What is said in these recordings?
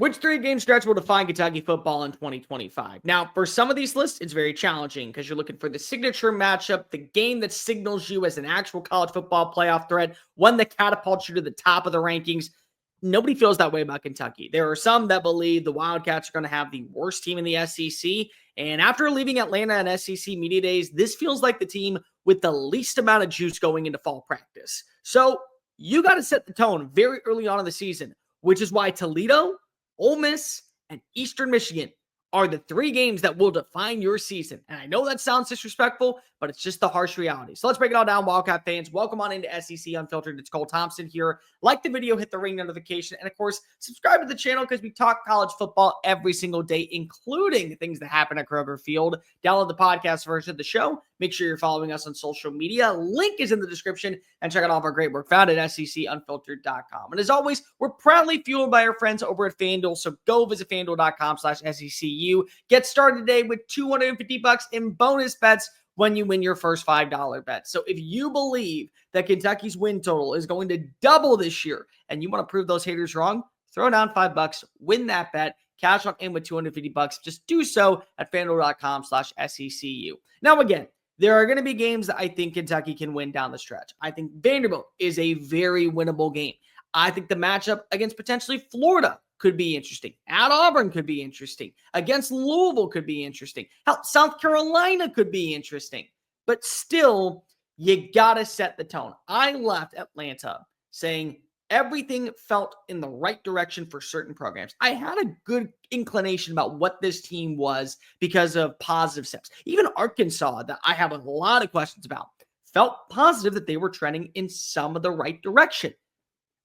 Which 3-game stretch will define Kentucky football in 2025? Now, for some of these lists, it's very challenging because you're looking for the signature matchup, the game that signals you as an actual college football playoff threat, one that catapults you to the top of the rankings. Nobody feels that way about Kentucky. There are some that believe the Wildcats are going to have the worst team in the SEC. And after leaving Atlanta and SEC Media Days, this feels like the team with the least amount of juice going into fall practice. So you got to set the tone very early on in the season, which is why Toledo, Ole Miss, and Eastern Michigan are the 3 games that will define your season. And I know that sounds disrespectful, but it's just the harsh reality. So let's break it all down, Wildcat fans. Welcome on into SEC Unfiltered. It's Cole Thompson here. Like the video, hit the ring notification, and of course, subscribe to the channel because we talk college football every single day, including things that happen at Kroger Field. Download the podcast version of the show. Make sure you're following us on social media. Link is in the description, and check out all of our great work found at secunfiltered.com. And as always, we're proudly fueled by our friends over at FANDUEL, so go visit FANDUEL.com/SECU. Get started today with $250 in bonus bets when you win your first $5 bet. So if you believe that Kentucky's win total is going to double this year and you want to prove those haters wrong, throw down $5, win that bet, cash on in with $250. Just do so at FANDUEL.com/SECU. Now, again, there are going to be games that I think Kentucky can win down the stretch. I think Vanderbilt is a very winnable game. I think the matchup against potentially Florida could be interesting. At Auburn could be interesting. Against Louisville could be interesting. Hell, South Carolina could be interesting. But still, you got to set the tone. I left Atlanta saying everything felt in the right direction for certain programs. I had a good inclination about what this team was because of positive steps. Even Arkansas, that I have a lot of questions about, felt positive that they were trending in some of the right direction.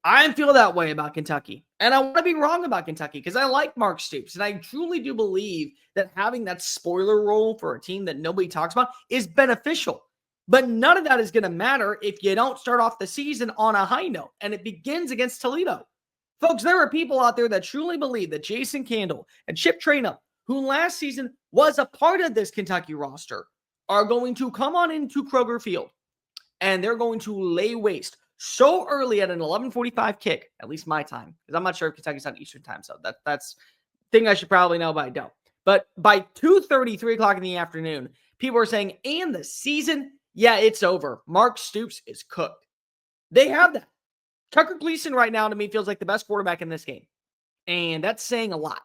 I feel that way about Kentucky. And I want to be wrong about Kentucky because I like Mark Stoops. And I truly do believe that having that spoiler role for a team that nobody talks about is beneficial. But none of that is going to matter if you don't start off the season on a high note. And it begins against Toledo. Folks, there are people out there that truly believe that Jason Candle and Chip Trayanum, who last season was a part of this Kentucky roster, are going to come on into Kroger Field and they're going to lay waste so early at an 11:45 kick, at least my time, because I'm not sure if Kentucky's on Eastern time, so that's thing I should probably know, but I don't. But by 2:30, 3 o'clock in the afternoon, people are saying, and the season, yeah, it's over. Mark Stoops is cooked. They have that. Tucker Gleason right now, to me, feels like the best quarterback in this game, and that's saying a lot.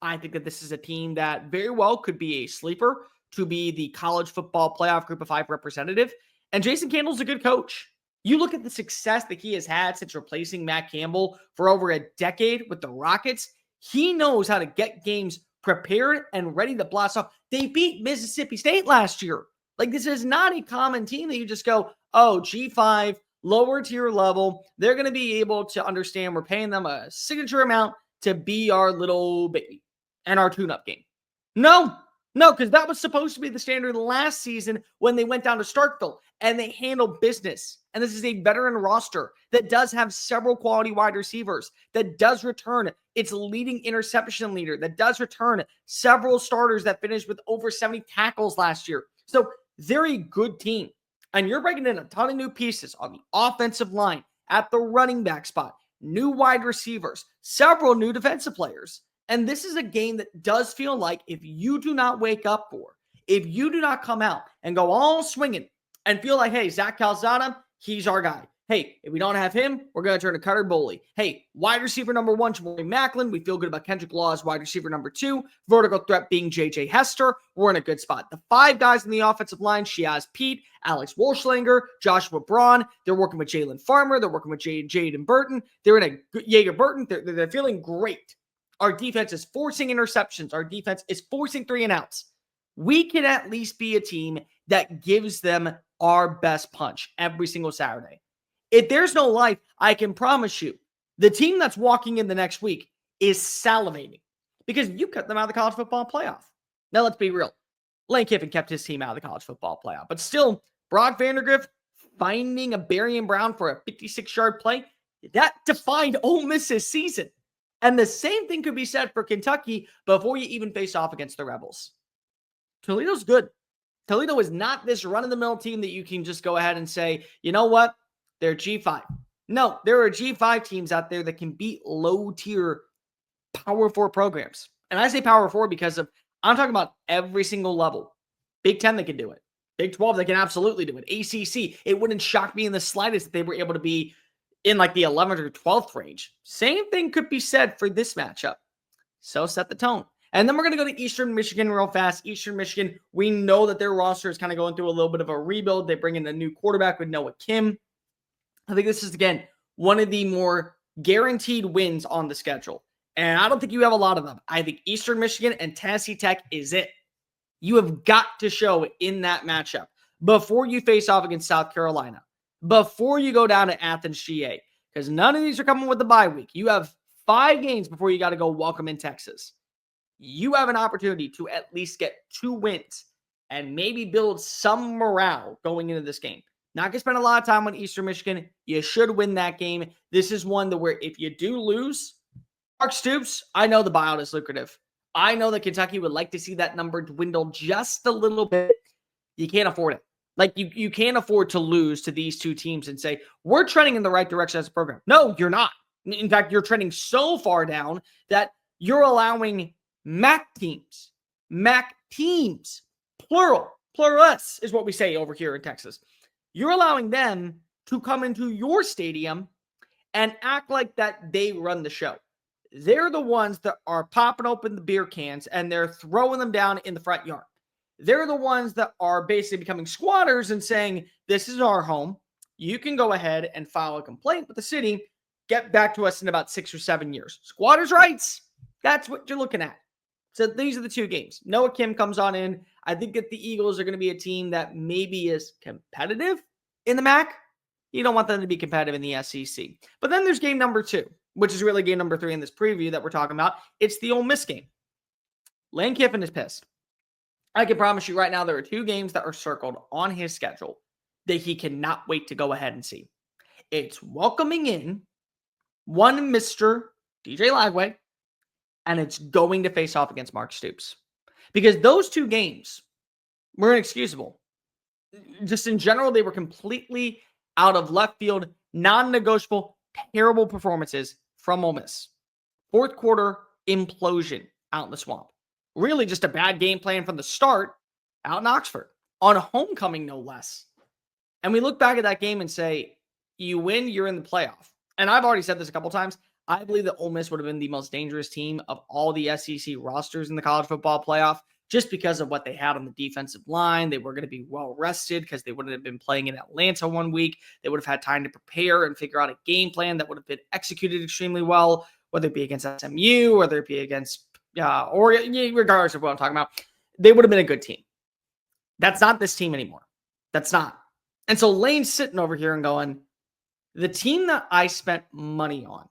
I think that this is a team that very well could be a sleeper to be the college football playoff group of 5 representative, and Jason Candle's a good coach. You look at the success that he has had since replacing Matt Campbell for over a decade with the Rockets. He knows how to get games prepared and ready to blast off. They beat Mississippi State last year. Like, this is not a common team that you just go, oh, G5, lower tier level. They're going to be able to understand we're paying them a signature amount to be our little baby and our tune-up game. No, because that was supposed to be the standard last season when they went down to Starkville and they handled business. And this is a veteran roster that does have several quality wide receivers, that does return its leading interception leader, that does return several starters that finished with over 70 tackles last year. So very good team. And you're bringing in a ton of new pieces on the offensive line, at the running back spot, new wide receivers, several new defensive players. And this is a game that does feel like if you do not wake up for, if you do not come out and go all swinging and feel like, hey, Zach Calzada, he's our guy. Hey, if we don't have him, we're going to turn to Cutter Boley. Hey, wide receiver number 1, Jamari Macklin. We feel good about Kendrick Law as wide receiver number 2. Vertical threat being J.J. Hester. We're in a good spot. The 5 guys in the offensive line, Shiaz Pete, Alex Wolschlanger, Joshua Braun. They're working with Jalen Farmer. They're working with Jaden Burton. They're in a good Jaeger Burton. They're feeling great. Our defense is forcing interceptions. Our defense is forcing 3 and outs. We can at least be a team that gives them our best punch every single Saturday. If there's no life, I can promise you, the team that's walking in the next week is salivating because you cut them out of the college football playoff. Now, let's be real. Lane Kiffin kept his team out of the college football playoff, but still, Brock Vandergrift finding a Berrien Brown for a 56-yard play, that defined Ole Miss's season. And the same thing could be said for Kentucky before you even face off against the Rebels. Toledo's good. Toledo is not this run-of-the-mill team that you can just go ahead and say, you know what? They're G5. No, there are G5 teams out there that can beat low-tier Power 4 programs. And I say Power 4 because I'm talking about every single level. Big 10, they can do it. Big 12, they can absolutely do it. ACC, it wouldn't shock me in the slightest if they were able to be in like the 11th or 12th range. Same thing could be said for this matchup. So set the tone. And then we're going to go to Eastern Michigan real fast. Eastern Michigan, we know that their roster is kind of going through a little bit of a rebuild. They bring in a new quarterback with Noah Kim. I think this is, again, one of the more guaranteed wins on the schedule. And I don't think you have a lot of them. I think Eastern Michigan and Tennessee Tech is it. You have got to show in that matchup before you face off against South Carolina, before you go down to Athens, GA, because none of these are coming with the bye week. You have 5 games before you got to go welcome in Texas. You have an opportunity to at least get 2 wins and maybe build some morale going into this game. Not going to spend a lot of time on Eastern Michigan. You should win that game. This is one where if you do lose, Mark Stoops, I know the buyout is lucrative. I know that Kentucky would like to see that number dwindle just a little bit. You can't afford it. Like, you can't afford to lose to these 2 teams and say, we're trending in the right direction as a program. No, you're not. In fact, you're trending so far down that you're allowing MAC teams, pluralus is what we say over here in Texas. You're allowing them to come into your stadium and act like that they run the show. They're the ones that are popping open the beer cans and they're throwing them down in the front yard. They're the ones that are basically becoming squatters and saying, this is our home. You can go ahead and file a complaint with the city. Get back to us in about 6 or 7 years. Squatters' rights. That's what you're looking at. So these are the 2 games. Noah Kim comes on in. I think that the Eagles are going to be a team that maybe is competitive in the MAC. You don't want them to be competitive in the SEC. But then there's game number 2, which is really game number 3 in this preview that we're talking about. It's the Ole Miss game. Lane Kiffin is pissed. I can promise you right now there are 2 games that are circled on his schedule that he cannot wait to go ahead and see. It's welcoming in one Mr. DJ Lagway, and it's going to face off against Mark Stoops. Because those 2 games were inexcusable. Just in general, they were completely out of left field, non-negotiable, terrible performances from Ole Miss. 4th quarter implosion out in the swamp. Really just a bad game plan from the start out in Oxford. On homecoming, no less. And we look back at that game and say, you win, you're in the playoff. And I've already said this a couple times. I believe that Ole Miss would have been the most dangerous team of all the SEC rosters in the college football playoff just because of what they had on the defensive line. They were going to be well rested because they wouldn't have been playing in Atlanta one week. They would have had time to prepare and figure out a game plan that would have been executed extremely well, whether it be against SMU, whether it be against Oregon, regardless of what I'm talking about. They would have been a good team. That's not this team anymore. That's not. And so Lane's sitting over here and going, the team that I spent money on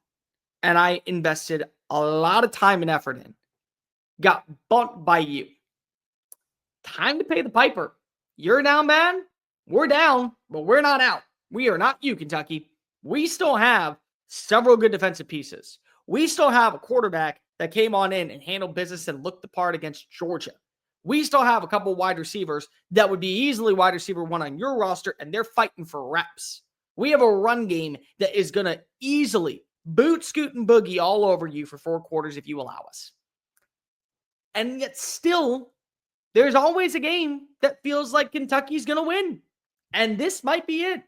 and I invested a lot of time and effort in got bumped by you. Time to pay the piper. You're down, man. We're down, but we're not out. We are not you, Kentucky. We still have several good defensive pieces. We still have a quarterback that came on in and handled business and looked the part against Georgia. We still have a couple wide receivers that would be easily wide receiver 1 on your roster, and they're fighting for reps. We have a run game that is going to easily boot, scoot, and boogie all over you for 4 quarters if you allow us. And yet still, there's always a game that feels like Kentucky's going to win. And this might be it.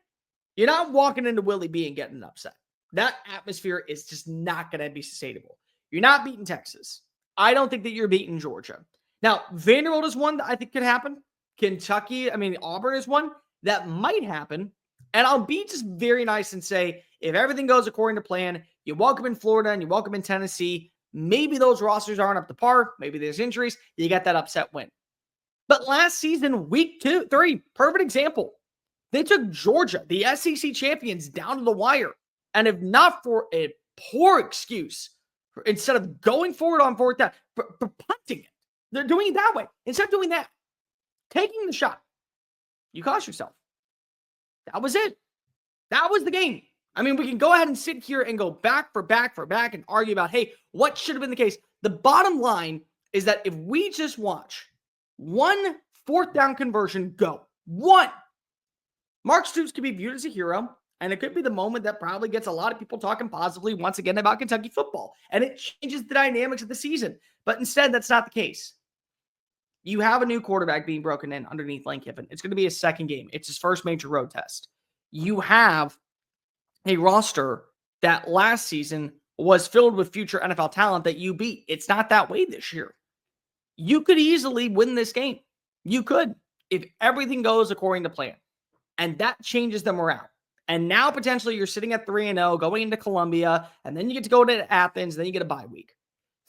You're not walking into Willie B and getting upset. That atmosphere is just not going to be sustainable. You're not beating Texas. I don't think that you're beating Georgia. Now, Vanderbilt is one that I think could happen. Auburn is one that might happen. And I'll be just very nice and say, if everything goes according to plan, you welcome in Florida and you welcome in Tennessee, maybe those rosters aren't up to par. Maybe there's injuries. You got that upset win. But last season, week 3, perfect example. They took Georgia, the SEC champions, down to the wire. And if not for a poor excuse, instead of going forward on 4th down, for punting it, they're doing it that way. Instead of doing that, taking the shot, you cost yourself. That was it. That was the game. I mean, we can go ahead and sit here and go back and argue about, hey, what should have been the case? The bottom line is that if we just watch 1 4th down conversion go, 1, Mark Stoops could be viewed as a hero. And it could be the moment that probably gets a lot of people talking positively once again about Kentucky football. And it changes the dynamics of the season. But instead, that's not the case. You have a new quarterback being broken in underneath Lane Kiffin. It's going to be his second game. It's his first major road test. You have a roster that last season was filled with future NFL talent that you beat. It's not that way this year. You could easily win this game. You could, if everything goes according to plan. And that changes the morale. And now potentially you're sitting at 3-0, going into Columbia, and then you get to go to Athens, then you get a bye week.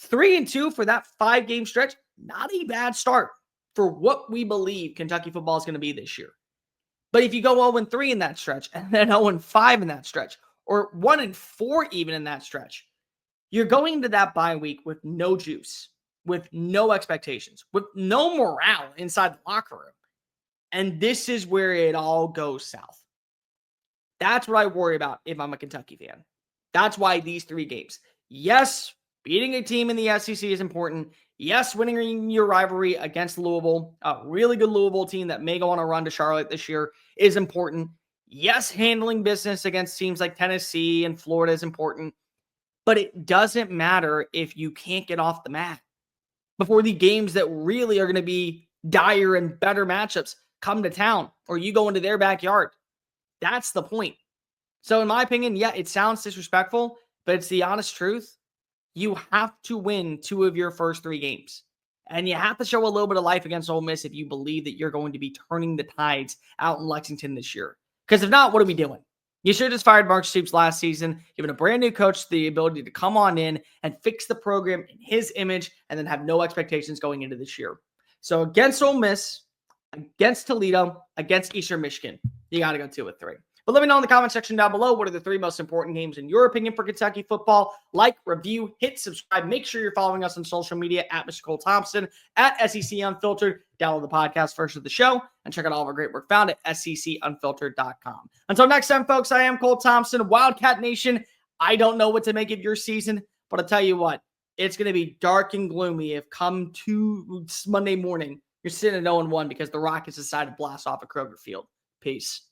3-2 for that 5-game stretch, not a bad start for what we believe Kentucky football is going to be this year. But if you go 0-3 in that stretch, and then 0-5 in that stretch, or 1-4 even in that stretch, you're going into that bye week with no juice, with no expectations, with no morale inside the locker room. And this is where it all goes south. That's what I worry about if I'm a Kentucky fan. That's why these 3 games. Yes, beating a team in the SEC is important. Yes, winning your rivalry against Louisville, a really good Louisville team that may go on a run to Charlotte this year, is important. Yes, handling business against teams like Tennessee and Florida is important. But it doesn't matter if you can't get off the mat before the games that really are going to be dire and better matchups come to town, or you go into their backyard. That's the point. So in my opinion, yeah, it sounds disrespectful, but it's the honest truth. You have to win 2 of your first 3 games. And you have to show a little bit of life against Ole Miss if you believe that you're going to be turning the tides out in Lexington this year. Because if not, what are we doing? You should have just fired Mark Stoops last season, given a brand new coach the ability to come on in and fix the program in his image and then have no expectations going into this year. So against Ole Miss, against Toledo, against Eastern Michigan, you got to go 2 of 3. But let me know in the comment section down below, what are the 3 most important games in your opinion for Kentucky football? Like, review, hit subscribe. Make sure you're following us on social media at Mr. Cole Thompson, at SEC Unfiltered. Download the podcast first of the show and check out all of our great work found at secunfiltered.com. Until next time, folks, I am Cole Thompson, Wildcat Nation. I don't know what to make of your season, but I'll tell you what, it's going to be dark and gloomy if come to Monday morning, you're sitting at 0-1 because the Rockets decided to blast off at Kroger Field. Peace.